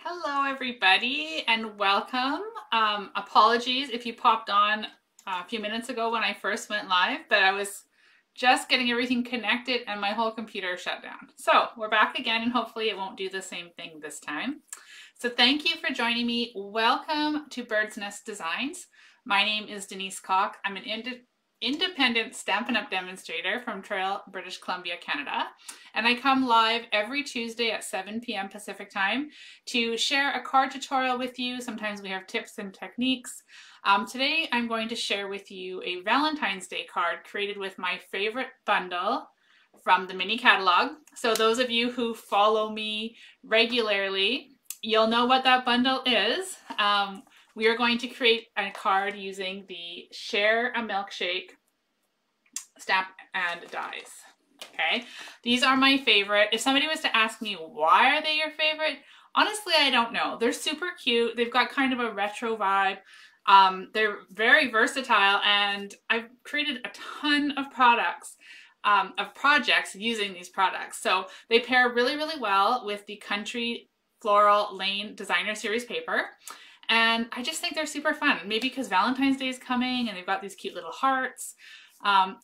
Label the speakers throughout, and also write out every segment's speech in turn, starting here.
Speaker 1: Hello everybody and welcome. Apologies if you popped on a few minutes ago when I first went live, but I was just getting everything connected and my whole computer shut down. So we're back again and hopefully it won't do the same thing this time. So thank you for joining me. Welcome to Bird's Nest Designs. My name is Denise Cox. I'm an independent Stampin' Up! Demonstrator from Trail, British Columbia, Canada. And I come live every Tuesday at 7 p.m. Pacific time to share a card tutorial with you. Sometimes we have tips and techniques. Today I'm going to share with you a Valentine's Day card created with my favorite bundle from the mini catalog. So those of you who follow me regularly, you'll know what that bundle is. We are going to create a card using the Share a Milkshake stamp and dies. Okay, these are my favorite. If somebody was to ask me why are they your favorite, honestly, I don't know. They're super cute. They've got kind of a retro vibe. They're very versatile, and I've created a ton of projects using these products. So they pair really, really well with the Country Floral Lane Designer Series paper. And I just think they're super fun. Maybe because Valentine's Day is coming and they've got these cute little hearts.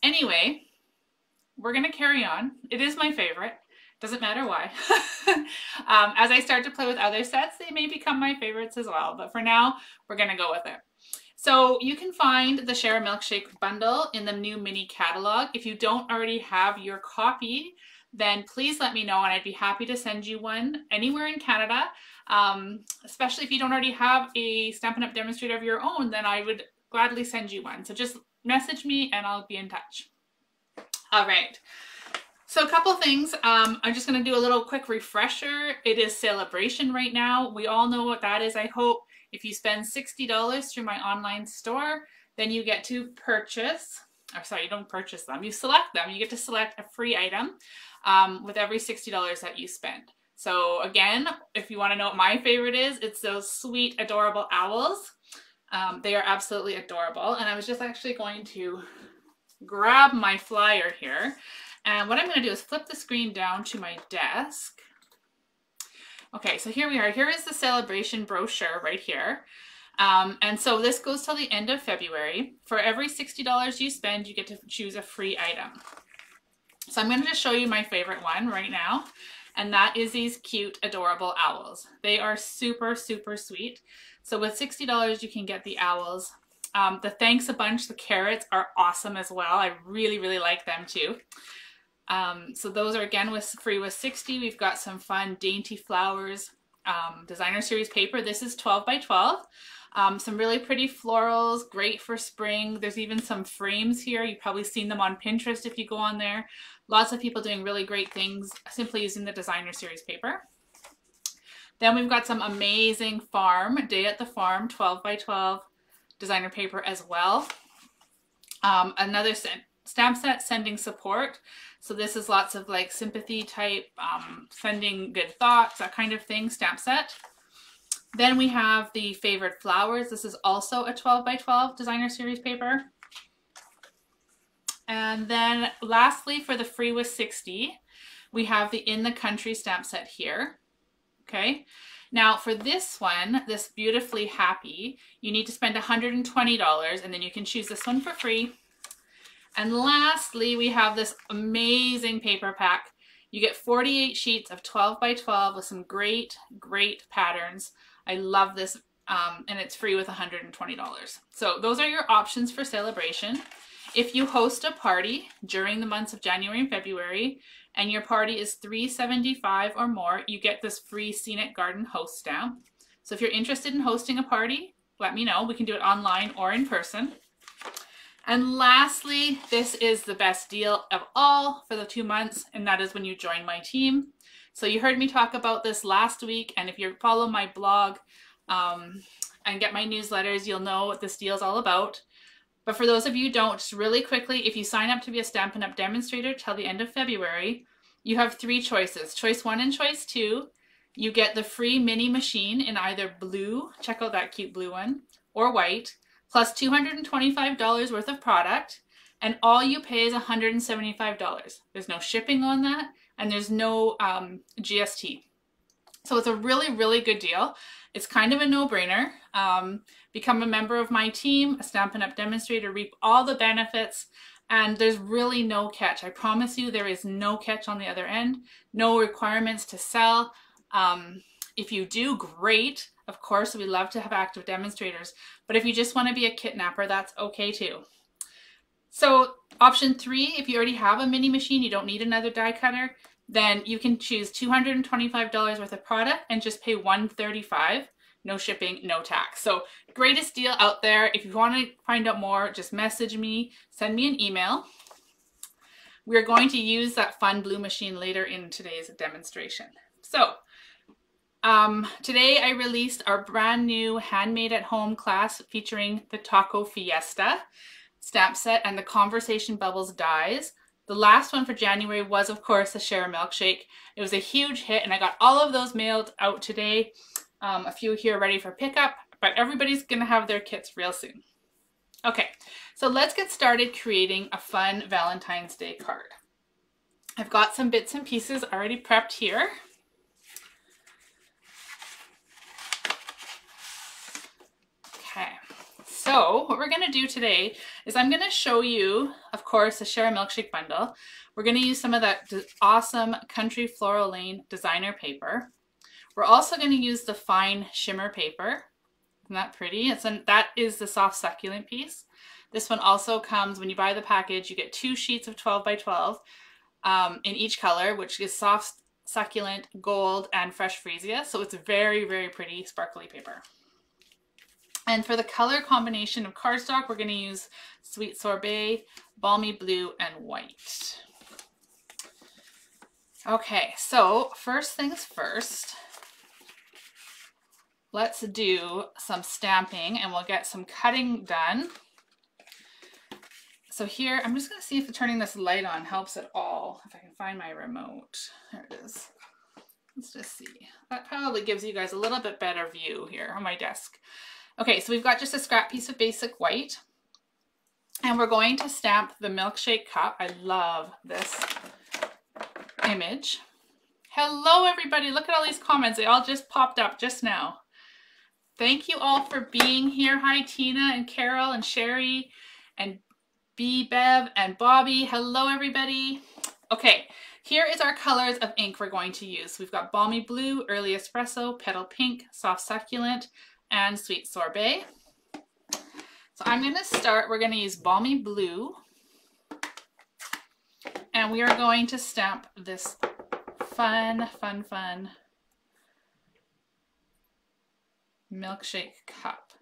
Speaker 1: Anyway, we're going to carry on. It is my favorite. Doesn't matter why. As I start to play with other sets, they may become my favorites as well. But for now, we're going to go with it. So you can find the Share a Milkshake bundle in the new mini catalog. If you don't already have your copy, then please let me know and I'd be happy to send you one anywhere in Canada. Especially if you don't already have a Stampin' Up! Demonstrator of your own, then I would gladly send you one. So just message me and I'll be in touch. All right. So a couple things. I'm just going to do a little quick refresher. It is celebration right now. We all know what that is, I hope. If you spend $60 through my online store, then you get to purchase, or sorry, you don't purchase them. You select them. You get to select a free item with every $60 that you spend. So again, if you want to know what my favorite is, it's those sweet, adorable owls. They are absolutely adorable. And I was just actually going to grab my flyer here. And what I'm going to do is flip the screen down to my desk. Okay, so here we are. Here is the celebration brochure right here. And so this goes till the end of February. For every $60 you spend, you get to choose a free item. So I'm going to just show you my favorite one right now. And that is these cute, adorable owls. They are super, super sweet. So with $60, you can get the owls. The Thanks a Bunch, the carrots are awesome as well. I really, really like them too. So those are again free with $60. We've got some fun dainty flowers, designer series paper. This is 12 by 12. Some really pretty florals, great for spring. There's even some frames here. You've probably seen them on Pinterest if you go on there. Lots of people doing really great things simply using the designer series paper. Then we've got some amazing farm, Day at the Farm, 12 by 12 designer paper as well. Another stamp set, Sending Support. So this is lots of like sympathy type, sending good thoughts, that kind of thing, stamp set. Then we have the Favorite Flowers. This is also a 12 by 12 designer series paper. And then lastly, for the free with $60, we have the In the Country stamp set here. Okay. Now for this one, this Beautifully Happy, you need to spend $120 and then you can choose this one for free. And lastly, we have this amazing paper pack. You get 48 sheets of 12 by 12 with some great, great patterns. I love this, and it's free with $120. So those are your options for celebration. If you host a party during the months of January and February, and your party is $375 or more, you get this free Scenic Garden host stamp. So if you're interested in hosting a party, let me know. We can do it online or in person. And lastly, this is the best deal of all for the 2 months, and that is when you join my team. So you heard me talk about this last week, and if you follow my blog and get my newsletters, you'll know what this deal is all about. But for those of you who don't, just really quickly, if you sign up to be a Stampin' Up! Demonstrator till the end of February, you have 3 choices. Choice 1 and choice 2, you get the free mini machine in either blue, check out that cute blue one, or white, plus $225 worth of product, and all you pay is $175. There's no shipping on that, and there's no GST. So it's a really, really good deal. It's kind of a no-brainer. Become a member of my team, a Stampin' Up! Demonstrator, reap all the benefits, and there's really no catch. I promise you there is no catch on the other end, no requirements to sell. If you do, great. Of course, we love to have active demonstrators, but if you just want to be a kit-napper, that's okay too. So option 3, if you already have a mini machine, you don't need another die cutter, then you can choose $225 worth of product and just pay $135, no shipping, no tax. So greatest deal out there. If you want to find out more, just message me, send me an email. We're going to use that fun blue machine later in today's demonstration. So today I released our brand new handmade at home class featuring the Taco Fiesta stamp set and the Conversation Bubbles dies. The last one for January was, of course, the A Milkshake. It was a huge hit, and I got all of those mailed out today. A few here ready for pickup, but everybody's gonna have their kits real soon. Okay, so let's get started creating a fun Valentine's Day card. I've got some bits and pieces already prepped here. Okay, so what we're gonna do today is I'm gonna show you, of course, the A Milkshake bundle. We're gonna use some of that awesome Country Floral Lane designer paper. We're also gonna use the fine shimmer paper. Isn't that pretty? That is the soft succulent piece. This one also comes, when you buy the package, you get 2 sheets of 12 by 12 in each color, which is soft succulent, gold, and fresh freesia. So it's very, very pretty, sparkly paper. And for the color combination of cardstock, we're going to use Sweet Sorbet, Balmy Blue, and white. Okay, so first things first, let's do some stamping and we'll get some cutting done. So here, I'm just going to see if turning this light on helps at all. If I can find my remote. There it is. Let's just see. That probably gives you guys a little bit better view here on my desk. Okay, so we've got just a scrap piece of basic white. And we're going to stamp the milkshake cup. I love this image. Hello, everybody. Look at all these comments. They all just popped up just now. Thank you all for being here. Hi, Tina and Carol and Sherry and B, Bev and Bobby. Hello, everybody. Okay, here is our colors of ink we're going to use. We've got Balmy Blue, Early Espresso, Petal Pink, Soft Succulent, and Sweet Sorbet. So I'm going to start, we're going to use Balmy Blue, and we are going to stamp this fun milkshake cup.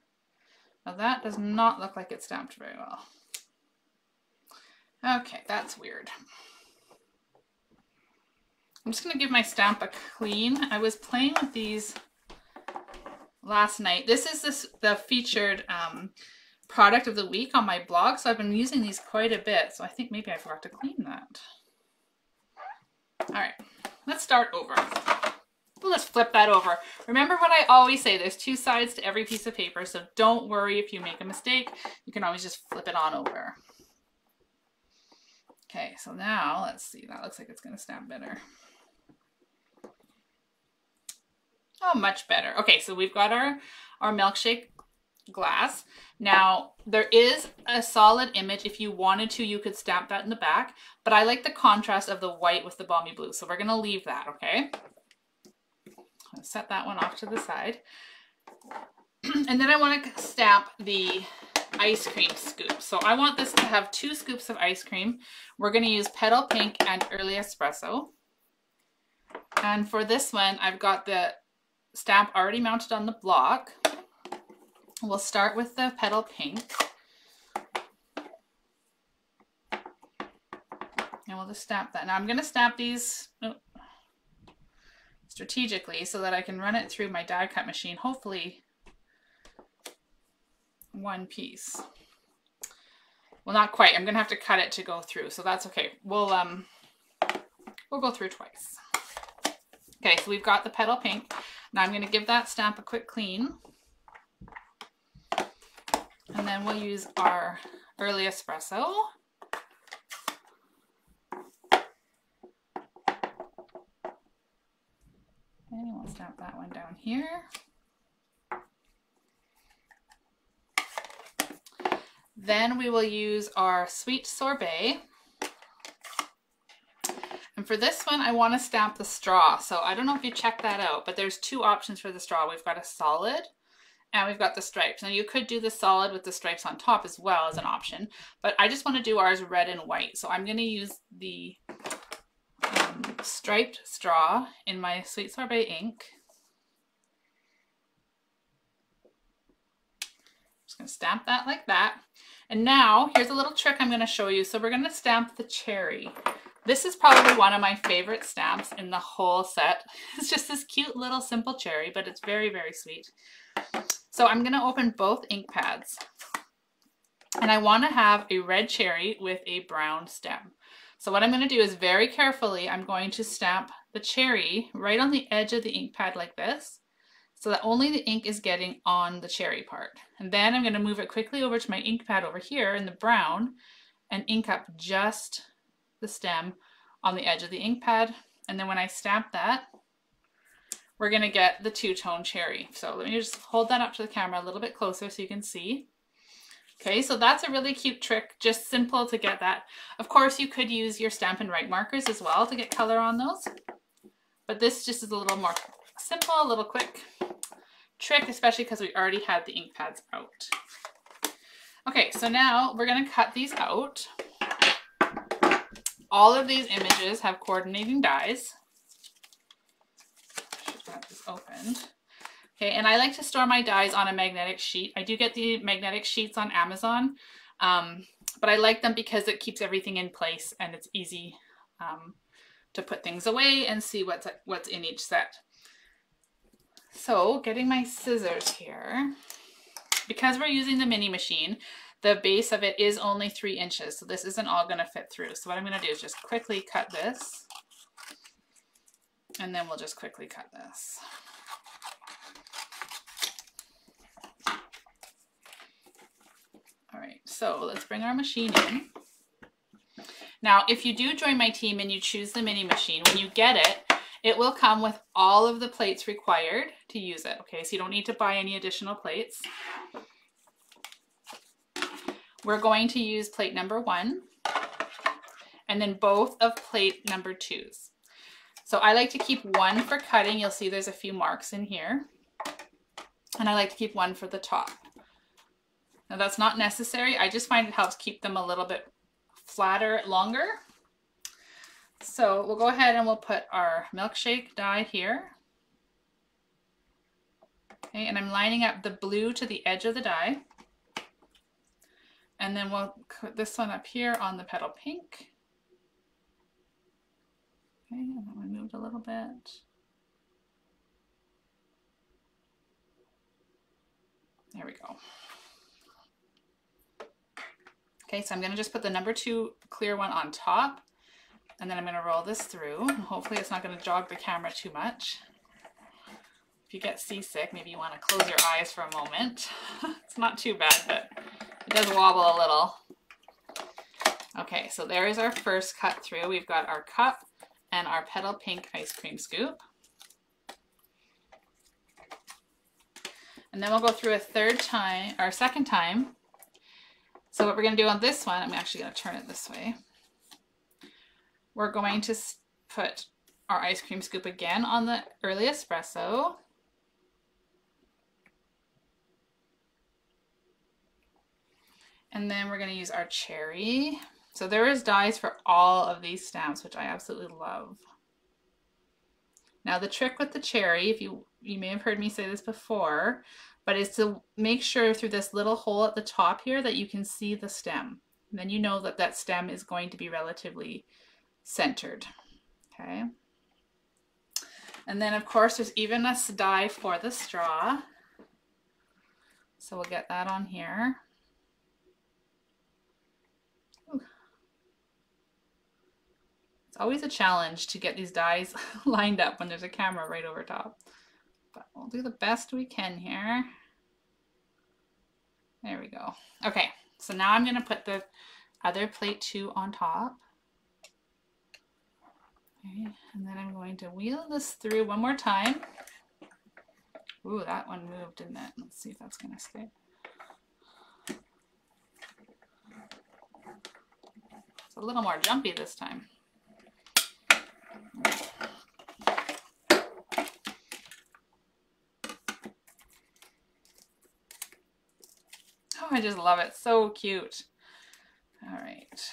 Speaker 1: Now that does not look like it's stamped very well. Okay, that's weird. I'm just going to give my stamp a clean. I was playing with these last night. This is the featured product of the week on my blog, so I've been using these quite a bit, so I think maybe I forgot to clean that. All right, let's start over. Well, let's flip that over. Remember what I always say, there's 2 sides to every piece of paper, so don't worry if you make a mistake. You can always just flip it on over. Okay, so now let's see, that looks like it's going to stamp better. Oh, much better. Okay, so we've got our milkshake glass. Now, there is a solid image. If you wanted to, you could stamp that in the back, but I like the contrast of the white with the Balmy Blue, so we're going to leave that, okay? I'll set that one off to the side. And then I want to stamp the ice cream scoop. So I want this to have 2 scoops of ice cream. We're going to use Petal Pink and Early Espresso. And for this one, I've got the stamp already mounted on the block. We'll start with the Petal Pink. And we'll just stamp that. Now I'm going to stamp these strategically so that I can run it through my die cut machine, hopefully one piece. Well, not quite. I'm going to have to cut it to go through, so that's okay. We'll go through twice. Okay, so we've got the Petal Pink. Now I'm going to give that stamp a quick clean. And then we'll use our Early Espresso. And we'll Stamp that one down here. Then we will use our Sweet Sorbet. And for this one, I want to stamp the straw. So I don't know if you checked that out, but there's two options for the straw. We've got a solid and we've got the stripes. Now you could do the solid with the stripes on top as well as an option, but I just want to do ours red and white. So I'm going to use the striped straw in my Sweet Sorbet ink. Just going to stamp that like that. And now here's a little trick I'm going to show you. So we're going to stamp the cherry. This is probably one of my favorite stamps in the whole set. It's just this cute little simple cherry, but it's very, very sweet. So I'm going to open both ink pads. And I want to have a red cherry with a brown stem. So what I'm going to do is very carefully, I'm going to stamp the cherry right on the edge of the ink pad like this, so that only the ink is getting on the cherry part. And then I'm going to move it quickly over to my ink pad over here in the brown and ink up just the stem on the edge of the ink pad. And then when I stamp that, we're going to get the two-tone cherry. So let me just hold that up to the camera a little bit closer so you can see. Okay, so that's a really cute trick, just simple to get that. Of course, you could use your Stampin' Write markers as well to get color on those. But this just is a little more simple, a little quick trick, especially because we already had the ink pads out. Okay, so now we're going to cut these out. All of these images have coordinating dies. I should have this opened. Okay, and I like to store my dies on a magnetic sheet. I do get the magnetic sheets on Amazon, but I like them because it keeps everything in place and it's easy to put things away and see what's in each set. So getting my scissors here, because we're using the mini machine, the base of it is only 3 inches, so this isn't all going to fit through. So what I'm going to do is just quickly cut this, and then we'll just quickly cut this. All right, so let's bring our machine in. Now, if you do join my team and you choose the mini machine, when you get it, it will come with all of the plates required to use it. Okay, so you don't need to buy any additional plates. We're going to use plate number 1 and then both of plate number 2s. So I like to keep one for cutting. You'll see there's a few marks in here. And I like to keep one for the top. Now that's not necessary. I just find it helps keep them a little bit flatter longer. So we'll go ahead and we'll put our milkshake die here. Okay, and I'm lining up the blue to the edge of the die. And then we'll put this one up here on the petal pink. Okay, and that one moved a little bit. There we go. Okay, so I'm going to just put the number 2 clear one on top, and then I'm going to roll this through. Hopefully it's not going to jog the camera too much. If you get seasick, maybe you want to close your eyes for a moment. It's not too bad, but it does wobble a little. Okay, so there is our first cut through. We've got our cup and our petal pink ice cream scoop. And then we'll go through a second time. So what we're going to do on this one, I'm actually going to turn it this way. We're going to put our ice cream scoop again on the early espresso. And then we're going to use our cherry. So there is dies for all of these stamps, which I absolutely love. Now the trick with the cherry, you may have heard me say this before, but is to make sure through this little hole at the top here that you can see the stem. And then you know that that stem is going to be relatively centered. Okay. And then of course there's even a die for the straw. So we'll get that on here. Ooh. It's always a challenge to get these dies lined up when there's a camera right over top. But we'll do the best we can here. There we go. Okay, so now I'm going to put the other plate 2 on top. Okay, and then I'm going to wheel this through one more time. Ooh, that one moved, didn't it? Let's see if that's gonna stay. It's a little more jumpy this time. Oh, I just love it. So cute. All right.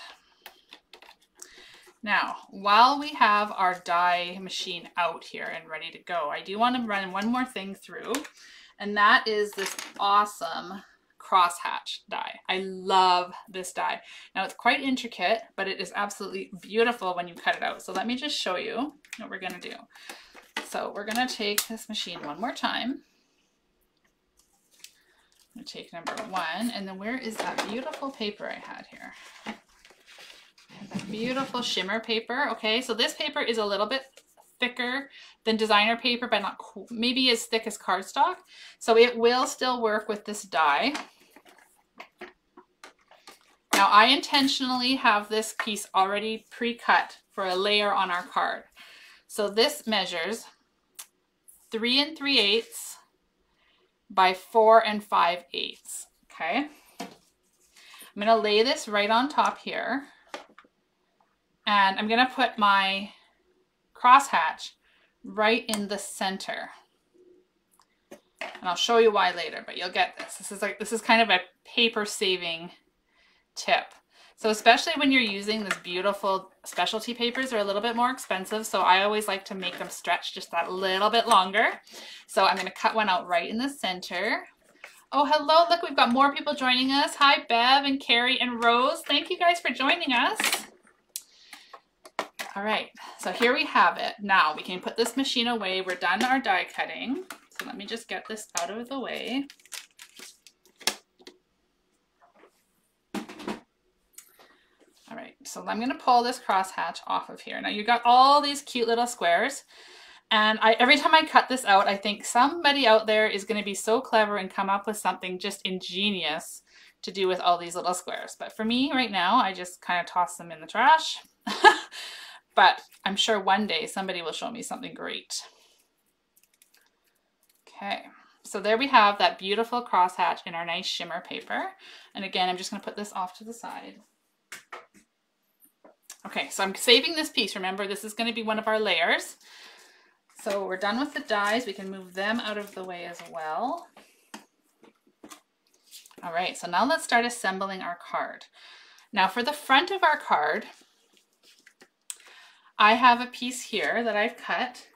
Speaker 1: Now, while we have our die machine out here and ready to go, I do want to run one more thing through, and that is this awesome crosshatch die. I love this die. Now, it's quite intricate, but it is absolutely beautiful when you cut it out. So let me just show you what we're going to do. So we're going to take this machine one more time. I'm going to take number 1, and then where is that beautiful paper I had here? That beautiful shimmer paper. Okay, so this paper is a little bit thicker than designer paper, but not maybe as thick as cardstock. So it will still work with this die. Now I intentionally have this piece already pre-cut for a layer on our card. So this measures 3 3/8 by 4 5/8. Okay, I'm going to lay this right on top here. And I'm going to put my crosshatch right in the center. And I'll show you why later, but you'll get this. This is kind of a paper saving tip. So especially when you're using this beautiful specialty papers, they're a little bit more expensive. So I always like to make them stretch just that little bit longer. So I'm going to cut one out right in the center. Oh, hello. Look, we've got more people joining us. Hi, Bev and Carrie and Rose. Thank you guys for joining us. All right, so here we have it. Now we can put this machine away. We're done our die cutting. So let me just get this out of the way. All right, so I'm going to pull this crosshatch off of here. Now you got all these cute little squares. And every time I cut this out, I think somebody out there is going to be so clever and come up with something just ingenious to do with all these little squares. But for me right now, I just kind of toss them in the trash. But I'm sure one day somebody will show me something great. Okay, so there we have that beautiful crosshatch in our nice shimmer paper. And again, I'm just going to put this off to the side. Okay, so I'm saving this piece. Remember, this is going to be one of our layers. So we're done with the dies. We can move them out of the way as well. All right, so now let's start assembling our card. Now for the front of our card, I have a piece here that I've cut,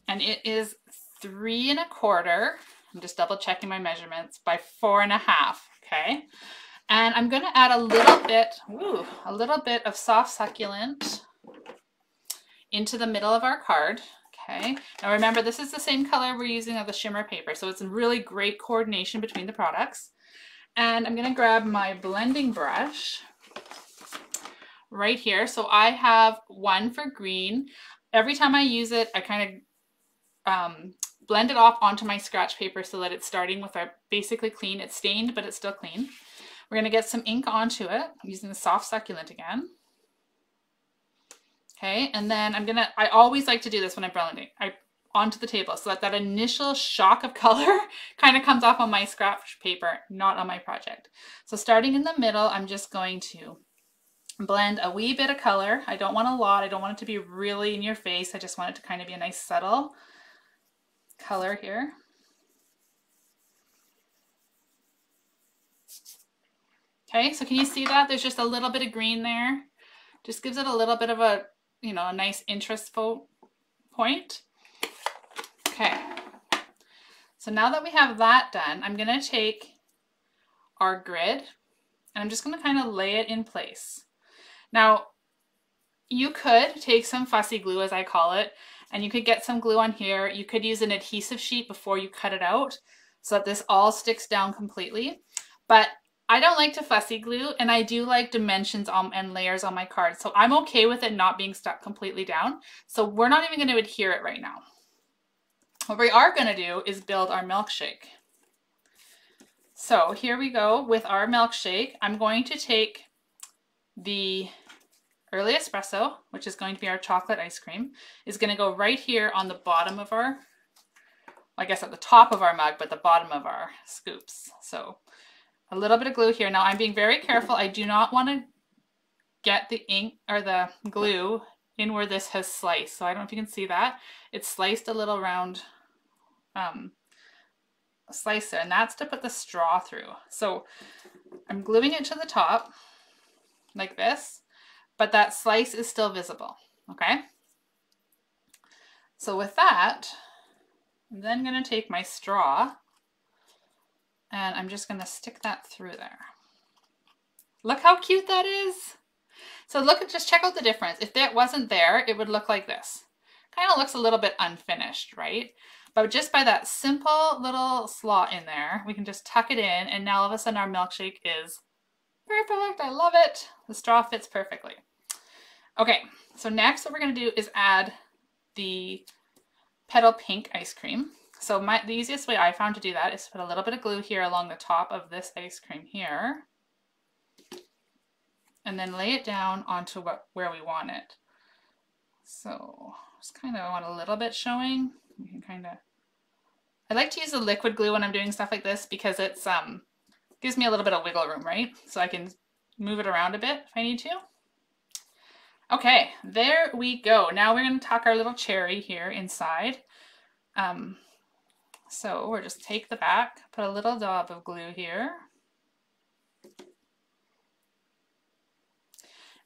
Speaker 1: and it is 3 1/4. I'm just double checking my measurements, by 4 1/2. Okay, and I'm going to add a little bit of soft succulent into the middle of our card. Okay, now remember, this is the same color we're using of the shimmer paper, so it's a really great coordination between the products. And I'm going to grab my blending brush right here. So I have one for green. Every time I use it, I kind of blend it off onto my scratch paper so that it's starting with our basically clean. It's stained, but it's still clean. We're going to get some ink onto it using the soft succulent again. Okay, and then I always like to do this when I'm blending. Onto the table so that initial shock of color kind of comes off on my scratch paper, not on my project. So starting in the middle, I'm just going to blend a wee bit of color. I don't want a lot. I don't want it to be really in your face. I just want it to kind of be a nice subtle color here. Okay, so can you see that? There's just a little bit of green there. Just gives it a little bit of a, a nice interest point. Okay, so now that we have that done, I'm going to take our grid and I'm just going to kind of lay it in place. Now, you could take some fussy glue, as I call it, and you could get some glue on here. You could use an adhesive sheet before you cut it out so that this all sticks down completely. But I don't like to fussy glue, and I do like dimensions and layers on my card. So I'm okay with it not being stuck completely down. So we're not even going to adhere it right now. What we are going to do is build our milkshake. So here we go with our milkshake. I'm going to take the early espresso, which is going to be our chocolate ice cream, is going to go right here on the bottom of our I guess at the top of our mug, but the bottom of our scoops. So a little bit of glue here. Now I'm being very careful. I do not want to get the ink or the glue in where this has sliced. So I don't know if you can see that. It's sliced a little round slicer, and that's to put the straw through. So I'm gluing it to the top like this, but that slice is still visible, okay? So with that, I'm then going to take my straw and I'm just going to stick that through there. Look how cute that is. So look, just check out the difference. If that wasn't there, it would look like this. Kind of looks a little bit unfinished, right? But just by that simple little slot in there, we can just tuck it in, and now all of a sudden our milkshake is perfect. I love it. The straw fits perfectly. Okay, so next what we're going to do is add the petal pink ice cream. So the easiest way I found to do that is to put a little bit of glue here along the top of this ice cream here, and then lay it down onto where we want it. So just kind of want a little bit showing. You can kind of, I like to use the liquid glue when I'm doing stuff like this because it's gives me a little bit of wiggle room, right? So I can move it around a bit if I need to. Okay, there we go. Now we're going to tuck our little cherry here inside. So we'll just take the back, put a little dab of glue here.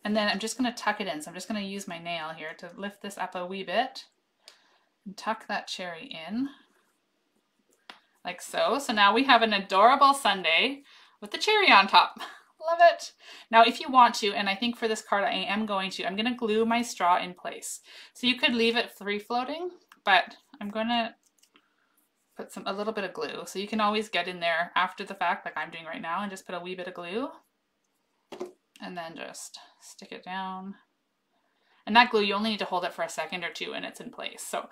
Speaker 1: And then I'm just going to tuck it in. So I'm just going to use my nail here to lift this up a wee bit and tuck that cherry in like so. So now we have an adorable sundae with the cherry on top. Love it. Now if you want to, and I think for this card I am going to, I'm going to glue my straw in place. So you could leave it free floating, but I'm going to put a little bit of glue. So you can always get in there after the fact like I'm doing right now and just put a wee bit of glue. And then just stick it down. And that glue, you only need to hold it for a second or two and it's in place. So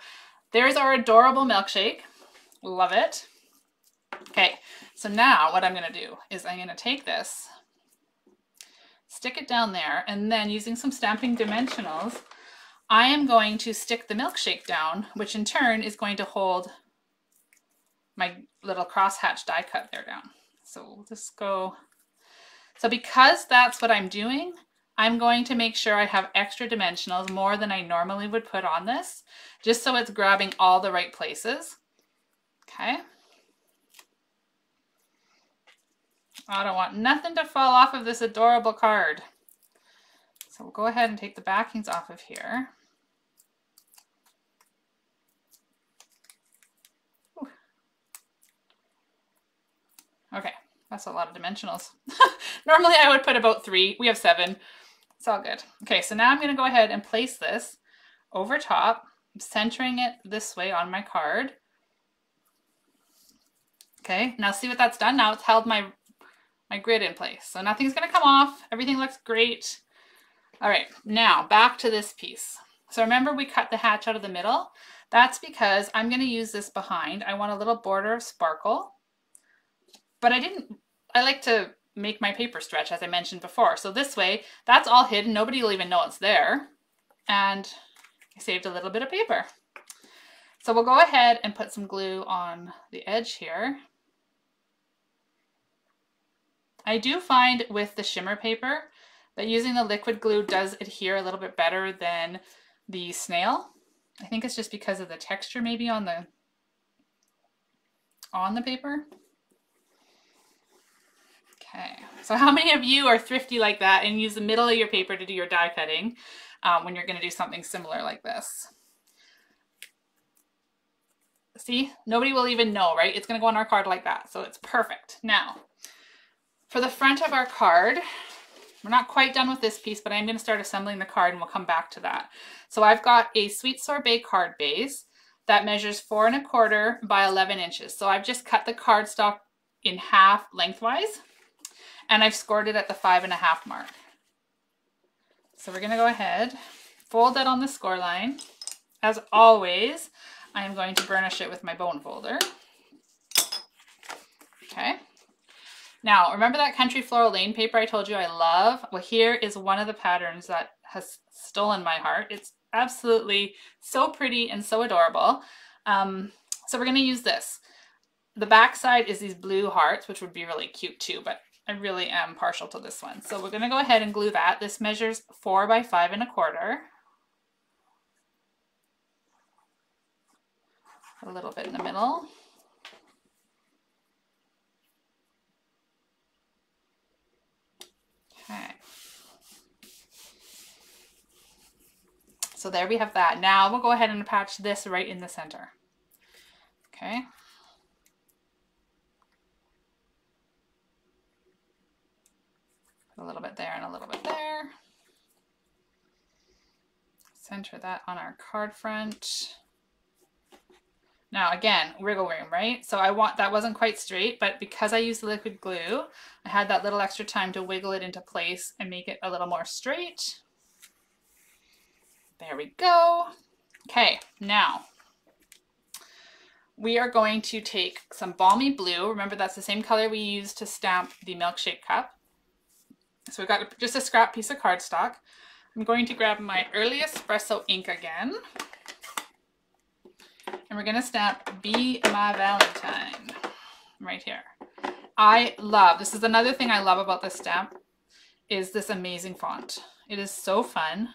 Speaker 1: there's our adorable milkshake. Love it. Okay, so now what I'm going to do is I'm going to take this, stick it down there, and then using some stamping dimensionals, I am going to stick the milkshake down, which in turn is going to hold my little crosshatch die cut there down. So we'll just go. So because that's what I'm doing, I'm going to make sure I have extra dimensionals, more than I normally would put on this, just so it's grabbing all the right places. Okay. I don't want nothing to fall off of this adorable card. So we'll go ahead and take the backings off of here. Ooh. Okay. That's a lot of dimensionals. Normally I would put about 3. We have 7. It's all good. Okay, so now I'm going to go ahead and place this over top. I'm centering it this way on my card. Okay, now see what that's done? Now it's held my grid in place. So nothing's going to come off. Everything looks great. All right, now back to this piece. So remember we cut the hatch out of the middle? That's because I'm going to use this behind. I want a little border of sparkle. But I like to make my paper stretch, as I mentioned before. So this way, that's all hidden. Nobody will even know it's there. And I saved a little bit of paper. So we'll go ahead and put some glue on the edge here. I do find with the shimmer paper that using the liquid glue does adhere a little bit better than the snail. I think it's just because of the texture maybe on the paper. Okay, so how many of you are thrifty like that and use the middle of your paper to do your die cutting when you're going to do something similar like this? See, nobody will even know, right? It's going to go on our card like that, so it's perfect. Now, for the front of our card, we're not quite done with this piece, but I'm going to start assembling the card and we'll come back to that. So I've got a Sweet Sorbet card base that measures 4 1/4 by 11 inches. So I've just cut the cardstock in half lengthwise. And I've scored it at the 5.5 mark. So we're going to go ahead, fold that on the score line. As always, I am going to burnish it with my bone folder. Okay. Now, remember that Country Floral Lane paper I told you I love? Well, here is one of the patterns that has stolen my heart. It's absolutely so pretty and so adorable. So we're going to use this. The back side is these blue hearts, which would be really cute too, but I really am partial to this one. So we're going to go ahead and glue that. This measures 4 by 5 1/4. A little bit in the middle. Okay. So there we have that. Now we'll go ahead and attach this right in the center. Okay. Put a little bit there and a little bit there. Center that on our card front. Now again, wiggle room, right? So that wasn't quite straight, but because I used the liquid glue, I had that little extra time to wiggle it into place and make it a little more straight. There we go. Okay, now we are going to take some Balmy Blue. Remember, that's the same color we used to stamp the milkshake cup. So we've got just a scrap piece of cardstock. I'm going to grab my Early Espresso ink again. And we're going to stamp Be My Valentine right here. This is another thing I love about this stamp, is this amazing font. It is so fun.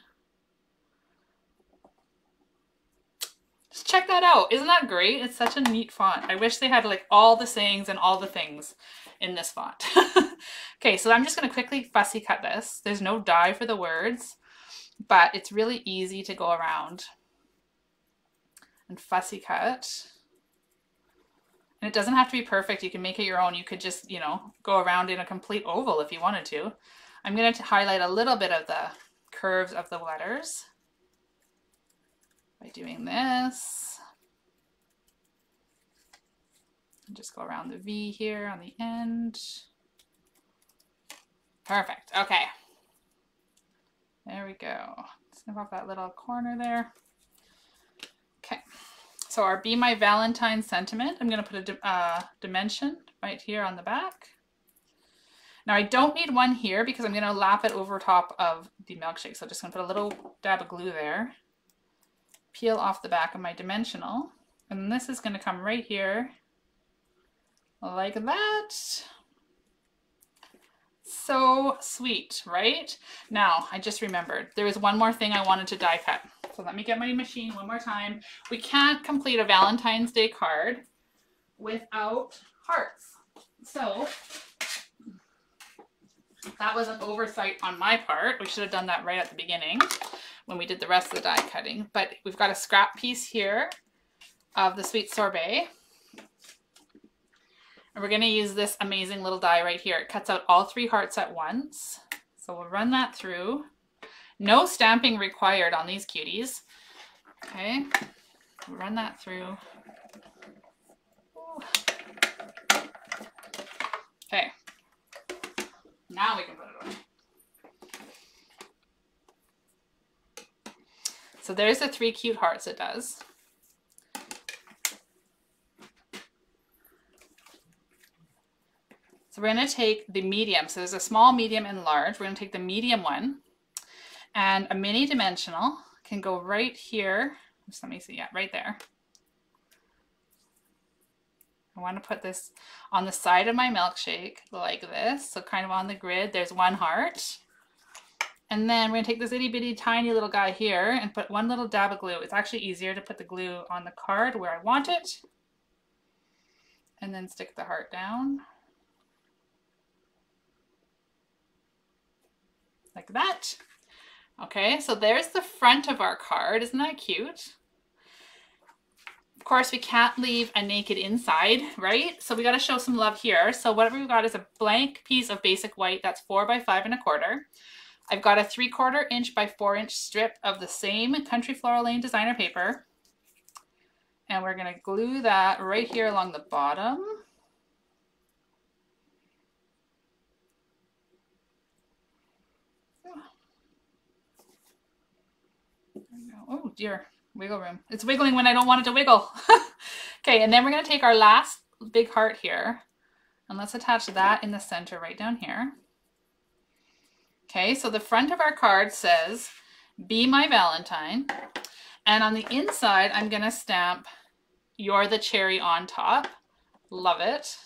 Speaker 1: Just check that out. Isn't that great? It's such a neat font. I wish they had like all the sayings and all the things in this font. Okay, so I'm just going to quickly fussy cut this. There's no die for the words, but it's really easy to go around and fussy cut. And it doesn't have to be perfect. You can make it your own. You could just, you know, go around in a complete oval if you wanted to. I'm going to highlight a little bit of the curves of the letters by doing this. And just go around the V here on the end. Perfect. Okay. There we go. Snip off that little corner there. Okay. So our Be My Valentine sentiment, I'm going to put a dimension right here on the back. Now I don't need one here because I'm going to lap it over top of the milkshake. So I'm just going to put a little dab of glue there. Peel off the back of my dimensional. And then this is going to come right here like that. So sweet, right? Now, I just remembered there was one more thing I wanted to die cut. So let me get my machine one more time. We can't complete a Valentine's Day card without hearts. So that was an oversight on my part. We should have done that right at the beginning when we did the rest of the die cutting. But we've got a scrap piece here of the sweet sorbet. And we're going to use this amazing little die right here. It cuts out all 3 hearts at once. So we'll run that through. No stamping required on these cuties. Okay, we'll run that through. Ooh. Okay, now we can put it away. So there's the 3 cute hearts it does. So we're going to take the medium. So there's a small, medium, and large. We're going to take the medium one, and a mini dimensional can go right here. Just let me see. Yeah, right there. I want to put this on the side of my milkshake like this. So kind of on the grid, there's 1 heart. And then we're going to take this itty bitty tiny little guy here and put 1 little dab of glue. It's actually easier to put the glue on the card where I want it. And then stick the heart down. Like that. Okay, so there's the front of our card. Isn't that cute? Of course, we can't leave a naked inside, right? So we got to show some love here. So what we've got is a blank piece of basic white. That's 4 by 5 1/4. I've got a 3/4 inch by 4 inch strip of the same Country Floral Lane designer paper. And we're going to glue that right here along the bottom. Oh dear, wiggle room. It's wiggling when I don't want it to wiggle. Okay, and then we're going to take our last big heart here and let's attach that in the center right down here. Okay, so the front of our card says, Be My Valentine. And on the inside, I'm going to stamp You're the Cherry on top. Love it.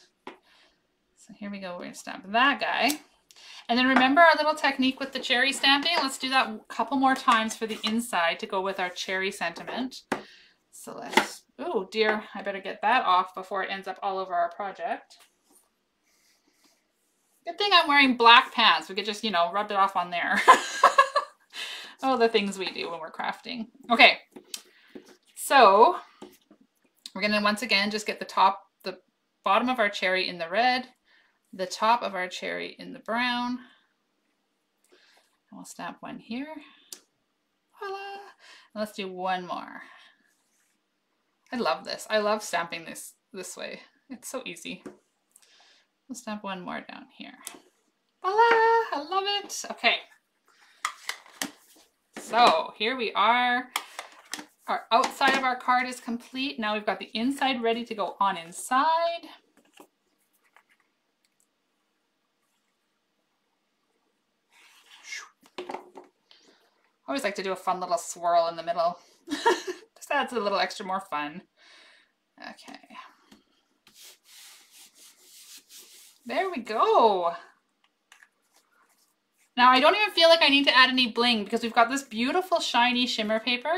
Speaker 1: So here we go, we're gonna stamp that guy. And then remember our little technique with the cherry stamping? Let's do that a couple more times for the inside to go with our cherry sentiment. So let's, oh dear, I better get that off before it ends up all over our project. Good thing I'm wearing black pants. We could just, you know, rub it off on there. Oh, the things we do when we're crafting. Okay, so we're gonna once again just get the bottom of our cherry in the red, the top of our cherry in the brown. And we'll stamp one here. Voila. And let's do one more. I love this. I love stamping this way. It's so easy. We'll stamp one more down here. Voila! I love it. Okay. So here we are. Our outside of our card is complete. Now we've got the inside ready to go on inside. I always like to do a fun little swirl in the middle. Just adds a little extra more fun. Okay. There we go. Now I don't even feel like I need to add any bling because we've got this beautiful shiny shimmer paper.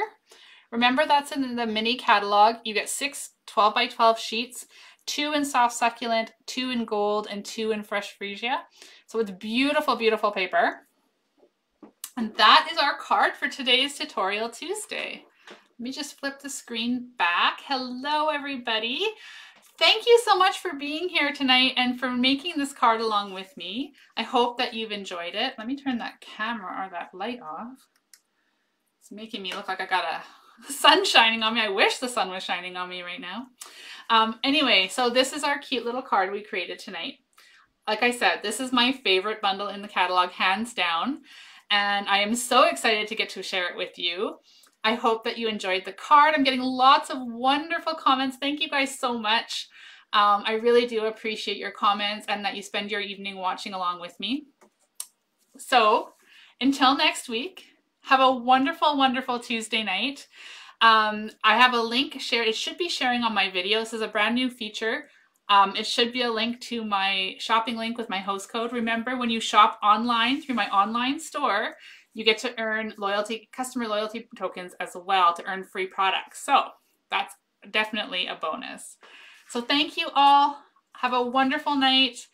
Speaker 1: Remember, that's in the mini catalog. You get 6 12 by 12 sheets, 2 in soft succulent, 2 in gold, and 2 in fresh freesia. So it's beautiful, beautiful paper. And that is our card for today's Tutorial Tuesday. Let me just flip the screen back. Hello, everybody. Thank you so much for being here tonight and for making this card along with me. I hope that you've enjoyed it. Let me turn that camera or that light off. It's making me look like I got a sun shining on me. I wish the sun was shining on me right now. Anyway, so this is our cute little card we created tonight. Like I said, this is my favorite bundle in the catalog, hands down. And I am so excited to get to share it with you. I hope that you enjoyed the card. I'm getting lots of wonderful comments. Thank you guys so much. I really do appreciate your comments and that you spend your evening watching along with me. So until next week, have a wonderful, wonderful Tuesday night. I have a link shared. It should be sharing on my video. This is a brand new feature. It should be a link to my shopping link with my host code. Remember, when you shop online through my online store, you get to earn customer loyalty tokens as well to earn free products. So that's definitely a bonus. So thank you all. Have a wonderful night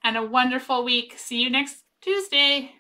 Speaker 1: and a wonderful week. See you next Tuesday.